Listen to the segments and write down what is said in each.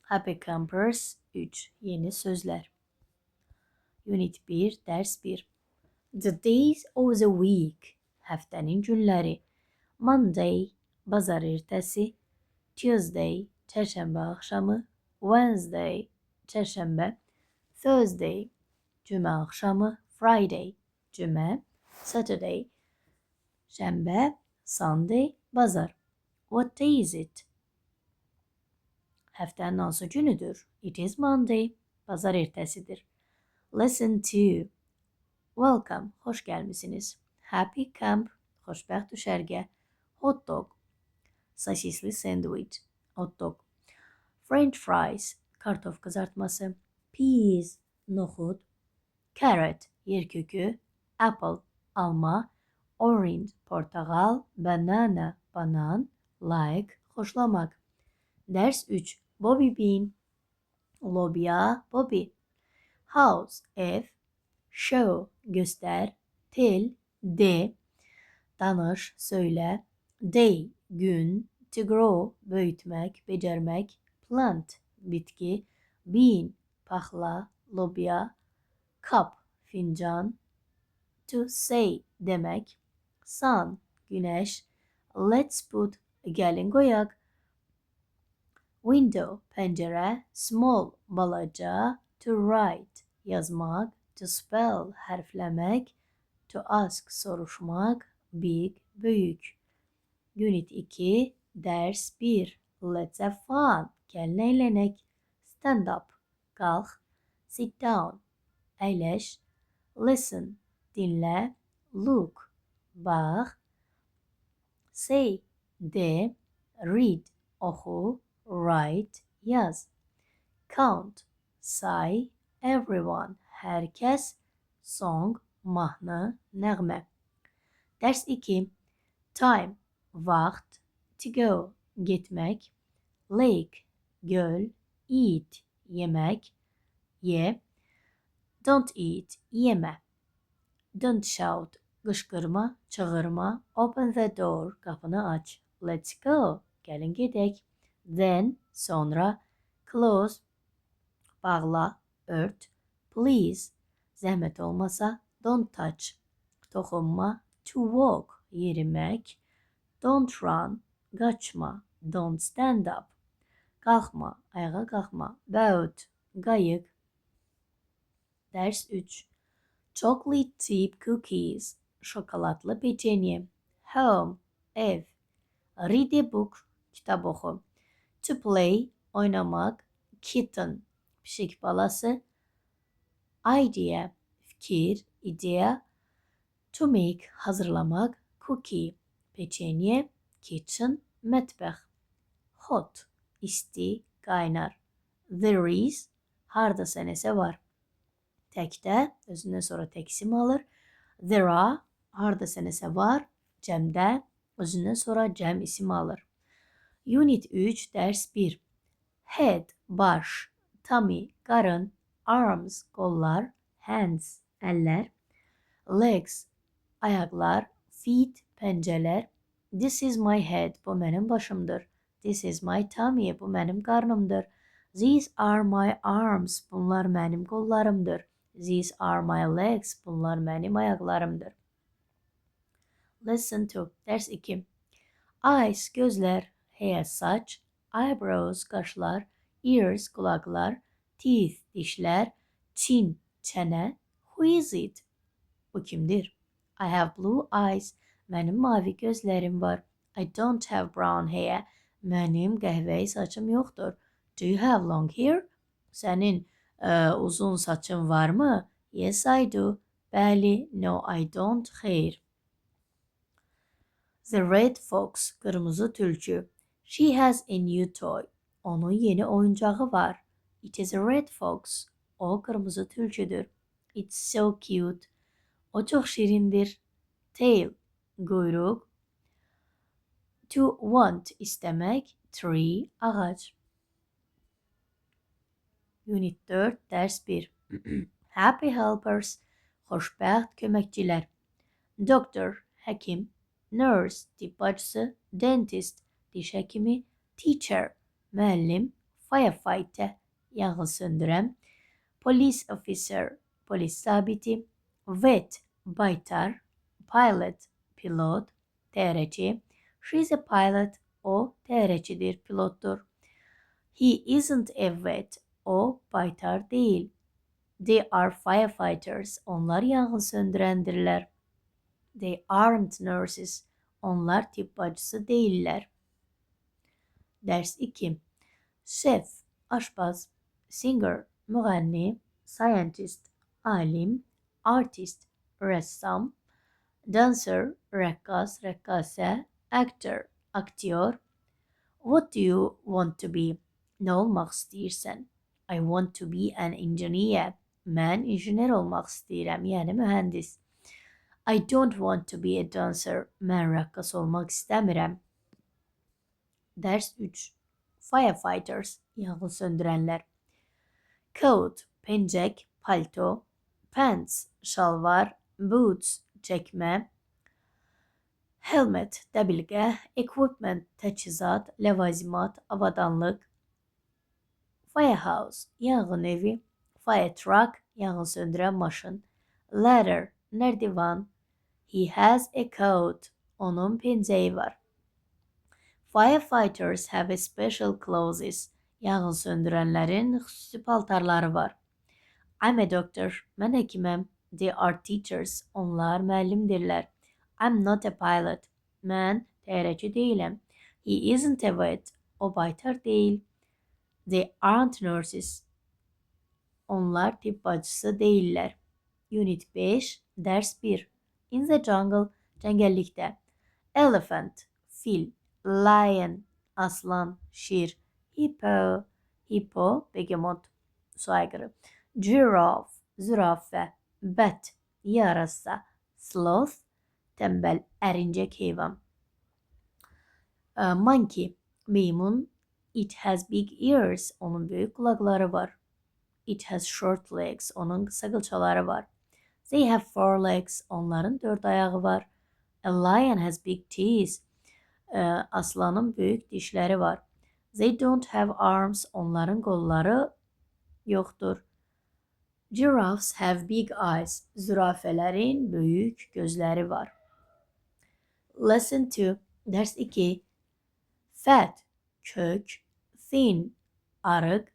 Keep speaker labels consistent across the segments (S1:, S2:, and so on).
S1: Happy Campers 3. Yeni sözler. Unit 1, ders 1. The days of the week. Haftanın günleri. Monday, pazar ertesi. Tuesday, çarşamba akşamı. Wednesday, çarşamba. Thursday, cuma akşamı. Friday, cuma. Saturday, şembe. Sunday, pazar. What day is it? Haftanın hansı günüdür? It is Monday. Pazar ertesidir. Lesson 2. Welcome. Hoş gelmişsiniz. Happy Camp. Xoşbəxt düşərgə. Hot dog. Sosisli sandwich. Hot dog. French fries. Kartof kızartması. Peas. Nohut. Carrot. Yerkökü. Apple. Alma. Orange. Portakal. Banana. Banan. Like. Hoşlamak. Ders 3. Bobby bean. Lobya. Bobby. House. Ev. Show. Göster. Tell. De. Danış. Söyle. Day. Gün. To grow. Büyütmek. Becermek. Plant. Bitki. Bean. Pahla. Lobya. Cup. Fincan. To say. Demek. Sun. Güneş. Let's put. Gelin koyak. Window, pencere. Small, balaca. To write, yazmak. To spell, harflemek. To ask, soruşmak. Big, büyük. Unit 2, ders 1. Let's have fun. Gelin eğlenek. Stand up, kalk. Sit down, eğleş. Listen, dinle. Look, bak. Say, de. Read, oku. Write, yaz. Count, say. Everyone, herkes. Song, mahnı, nəğmə. Ders 2. Time, vaxt. To go, gitmek. Lake, göl. Eat, yemek. Ye. Don't eat, yeme. Don't shout, qışqırma, çığırma. Open the door, qapını aç. Let's go, gəlin gedək. Then, sonra. Close, bağla, ört. Please, zəhmət olmasa. Don't touch, toxunma. To walk, yerimək. Don't run, qaçma. Don't stand up, qalxma, ayağa qalxma. Boat, qayıq. Ders 3. Chocolate chip cookies, şokoladlı peçenye. Home, ev. Read a book, kitap oku. To play, oynamak. Kitten, pişik balası. Idea, fikir, idea. To make, hazırlamak. Cookie, peçenye. Kitchen, mətbəx. Hot, isti, qaynar. There is, hardasa nəsə var. Təkdə, özündən sonra təksim alır. There are, hardasa nəsə var. Cəmdə, özündən sonra cəm isim alır. Unit 3, ders 1. Head, baş. Tummy, qarın. Arms, qollar. Hands, əllər. Legs, ayaqlar. Feet, pəncələr. This is my head, bu mənim başımdır. This is my tummy, bu mənim qarnımdır. These are my arms, bunlar mənim qollarımdır. These are my legs, bunlar mənim ayaqlarımdır. Lesson 2, ders 2. Eyes, gözlər. Hair, saç. Eyebrows, qaşlar. Ears, qulaqlar. Teeth, dişlər. Chin, çənə. Who is it? Bu kimdir? I have blue eyes. Mənim mavi gözlərim var. I don't have brown hair. Mənim qəhvəyi saçım yoxdur. Do you have long hair? Sənin uzun saçın varmı? Yes, I do. Bəli, no, I don't. Xeyr. The red fox, kırmızı tülkü. She has a new toy. Onun yeni oyuncağı var. It is a red fox. O kırmızı tülküdür. It's so cute. O çok şirindir. Tail, kuyruk. To want, istemek. Tree, ağaç. Unit 4, ders 1. Happy helpers, xoşbəxt köməkçilər. Doctor, həkim. Nurse, tibb bacısı. Dentist, diş həkimi. Teacher, müəllim. firefighter, yangın söndüren, police officer, polis zabiti, vet, baytar, pilot, pilot, TRC, she's a pilot, o TRC'dir, pilottur. He isn't a vet, o baytar değil. They are firefighters, onlar yangın söndürendirler. They aren't nurses, onlar tıp bacısı değiller. Ders 2. Chef, aşpaz, singer, müğenni, scientist, alim, artist, ressam, dancer, rakkas, rakkase, actor, aktör. What do you want to be? Ne olmak istersen? I want to be an engineer. Ben injiner olmak istedim, yani mühendis. I don't want to be a dancer. Ben rakkas olmak istemiyorum. Ders 3. Firefighters, yangın söndürenler. Coat, pencek, palto, pants, şalvar, boots, çekme, helmet, dəbilqə, equipment, təchizat, ləvazimat, avadanlıq, firehouse, yangın evi, fire truck, yangın söndürən maşın, ladder, nərdivan, he has a coat, onun pencəyi var. Firefighters have a special clothes, yangın söndürənlərin xüsusi paltarları var. I'm a doctor, mən həkiməm. They are teachers, onlar müəllimdirlər. I'm not a pilot, mən təyyarəçi deyiləm. He isn't a vet, o baytar deyil. They aren't nurses, onlar tıp bacısı değiller. Unit 5, ders 1. In the jungle, cəngəllikdə. Elephant, fil, lion, aslan, şir, hippo, hippo, begemot, su aygırı. Giraffe, zürafə, bat, yarasa, sloth, tembel, ərincək heyvan. Monkey, meymun, it has big ears, onun büyük kulakları var. It has short legs, onun kısa kılçaları var. They have four legs, onların 4 ayağı var. A lion has big teeth, aslanın büyük dişleri var. They don't have arms, onların kolları yoktur. Giraffes have big eyes, zürafelerin büyük gözleri var. Lesson 2, ders 2. Fat, kök, thin, arık,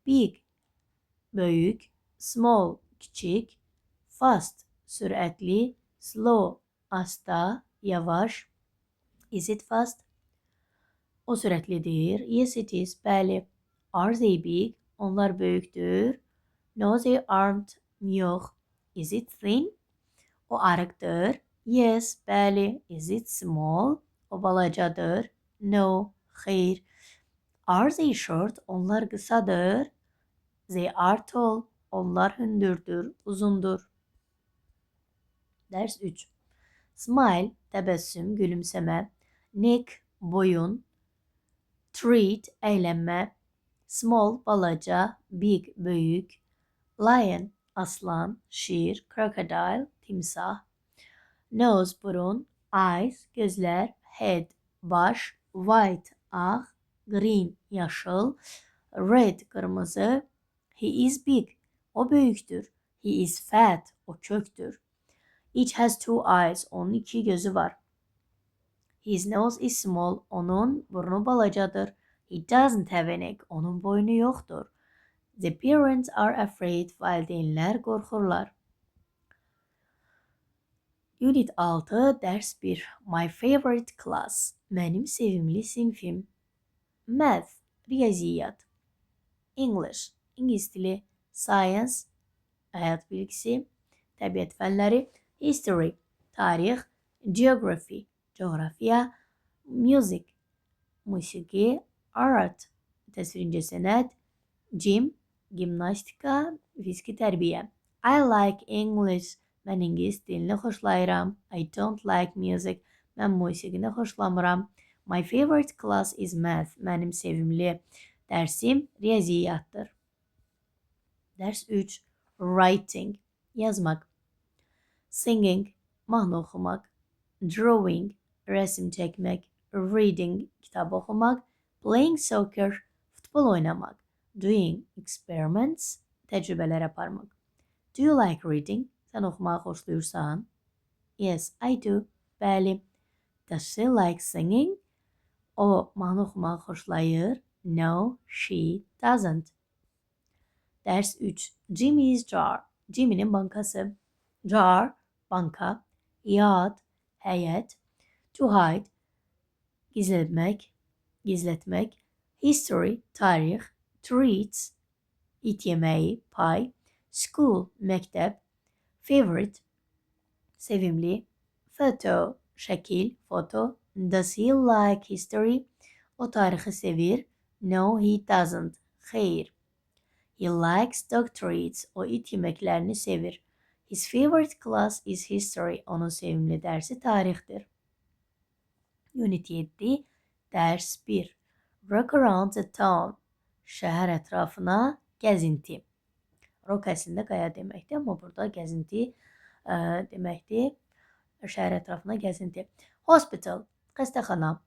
S1: big, büyük, small, küçük, fast, süratli, slow, asta, yavaş. Is it fast? O süratlidir. Yes it is. Bəli. Are they big? Onlar büyüktür. No they aren't. Yok. Is it thin? O arıqdır. Yes. Bəli. Is it small? O balacadır. No. Xeyr. Are they short? Onlar qısadır. They are tall. Onlar hündürdür, uzundur. Ders 3. Smile, təbəssüm, gülümsəmə. Neck, boyun. Treat, əylənmə. Small, balaca. Big, böyük. Lion, aslan. Şir, crocodile, timsah. Nose, burun. Eyes, gözlər. Head, baş. White, ağ. Green, yaşıl. Red, kırmızı. He is big, o büyüktür. He is fat, o köktür. It has two eyes, onun 2 gözü var. His nose is small, onun burnu balacadır. He doesn't have a neck, onun boynu yoktur. The parents are afraid, valideynlər qorxurlar. Unit 6, ders 1. My favorite class, mənim sevimli sinfim. Math, riyaziyyat. English, İngilis dili. Science, hayat bilgisi. Təbiət fənləri. History, tarix. Geography, coğrafya. Music, musiqi. Art, təsvir incəsənət. Gym, gimnastika, fiziki tərbiyə. I like English, mən İngilis dilini xoşlayıram. I don't like music, mən musiqini xoşlamıram. My favorite class is math, mənim sevimli dərsim riyaziyyatdır. Ders 3. Writing, yazmak. Singing, mahnı oxumaq. Drawing, resim çəkmək. Reading, kitab oxumaq. Playing soccer, Futbol oynamak. Doing experiments. Tecrübeler yaparmak. Do you like reading? Sen okumayı hoşluyursan? Yes, I do. Bəli. Does she like singing? O mahnı oxumağı xoşlayır. No, she doesn't. Ders 3. Jimmy's jar. Jimmy'nin bankası. Jar, banka. Yard, heyet. To hide, gizletmek. History, tarih. Treats, it yemeği, pay. School, mektep. Favorite, sevimli. Photo, şekil, foto. Does he like history? O tarihi sevir. No, he doesn't. Hayır. He likes dog treats. O it yemeklerini sevir. His favorite class is history. Onun sevimli dersi tarihtir. Unit 7. Ders 1. Rock around the town. Şehir etrafına gezinti. Rock əslində qaya deməkdir, amma burada gəzinti deməkdir. Şəhər ətrafına gəzinti. Hospital, xəstəxana.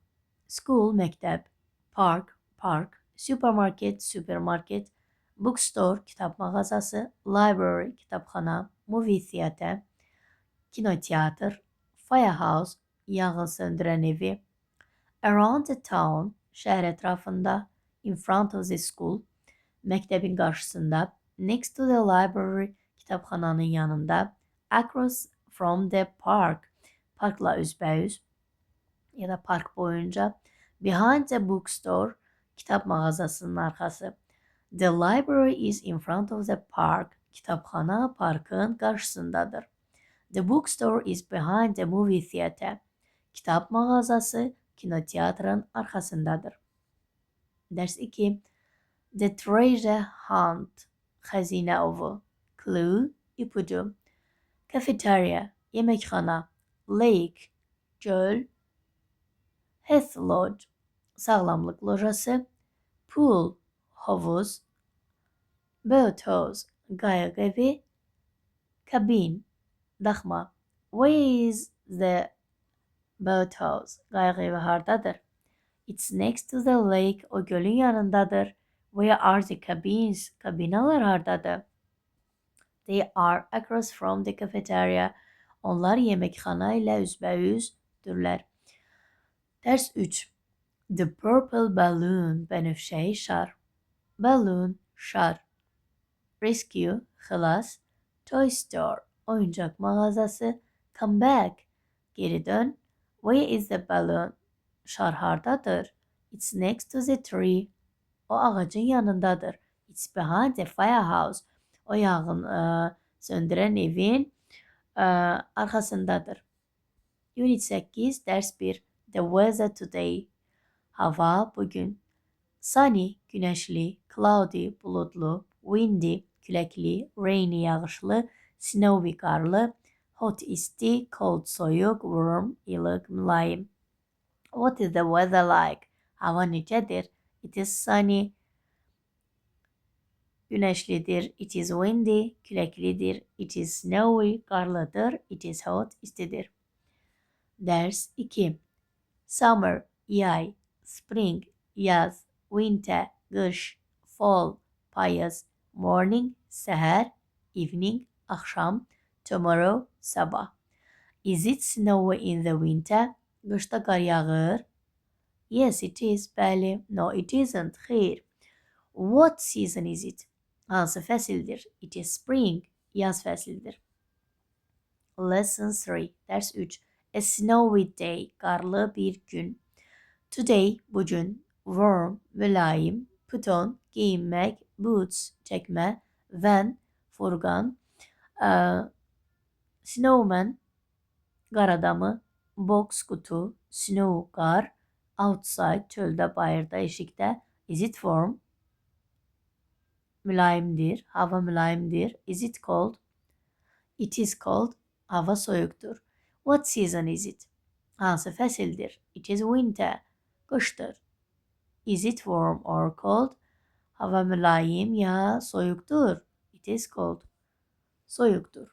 S1: School, məktəb. Park. Supermarket, supermarket. Bookstore, kitab mağazası. Library, kitabxana. Movie theater, kinoteatr. Firehouse, yanğın söndürən evi. Around the town, şəhər ətrafında. In front of the school, məktəbin qarşısında. Next to the library, kitabxananın yanında. Across from the park, parkla üzbəüz ya da park boyunca. Behind the bookstore, kitap mağazasının arxası. The library is in front of the park, kitabxana parkın qarşısındadır. The bookstore is behind the movie theater, kitap mağazası kinoteatrın arxasındadır. Ders 2. The treasure hunt, xəzinə ovu. Clue, ipucu. Cafeteria, yeməkxana. Lake, göl. Health lodge, sağlamlıq lojası. Pool, havuz. Boathouse, qayıq evi. Cabin, daxma. Where is the boathouse? Qayıq evi hardadır? It's next to the lake. O gölün yanındadır. Where are the cabins? Kabinalar hardadır? They are across from the cafeteria. Onlar yeməkxana ilə üzbəüzdürlər. Ders 3. The purple balloon, bənövşəyi şar. Balloon, şar. Rescue, xilas. Toy store, oyuncaq mağazası. Come back, geri dön. Where is the balloon? Şar hardadır? It's next to the tree. O ağacın yanındadır. It's behind the firehouse. O yanğın söndürən evin arxasındadır. Unit 8, ders 1. The weather today. Hava bugün. Sunny, güneşli. Cloudy, bulutlu. Windy, küləkli. Rainy, yağışlı. Snowy, qarlı. Hot, isti. Cold, soyuq. Warm, ilıq, mülayim. What is the weather like? Hava necədir? It is sunny. Güneşlidir. It is windy. Küləklidir. It is snowy. Qarlıdır. It is hot. İstidir. Ders 2. Summer, yay. Spring, yaz. Winter, qış. Fall, payız. Morning, səhər. Evening, axşam. Tomorrow, sabah. Is it snowy in the winter? Qışda qar yağır. Yes, it is. Bəli. No, it isn't. Xeyr. What season is it? Hansı fəsildir? It is spring. Yaz fəsildir. Lesson 3. Ders 3. A snowy day. Qarlı bir gün. Today, bugün. Warm, mülayim. Put on, giyinmək. Boots, çəkmə. Van, furqan. Snowman, qar adamı. Box, kutu. Snow, qar. Outside, çöldə, bayırda, eşikdə. Is it warm? Mülayimdir. Hava mülayimdir. Is it cold? It is cold. Hava soyuqdur. What season is it? Hansı fəsildir? It is winter. Qışdır. Is it warm or cold? Hava mülayim ya soyuqdur. It is cold. Soyuqdur.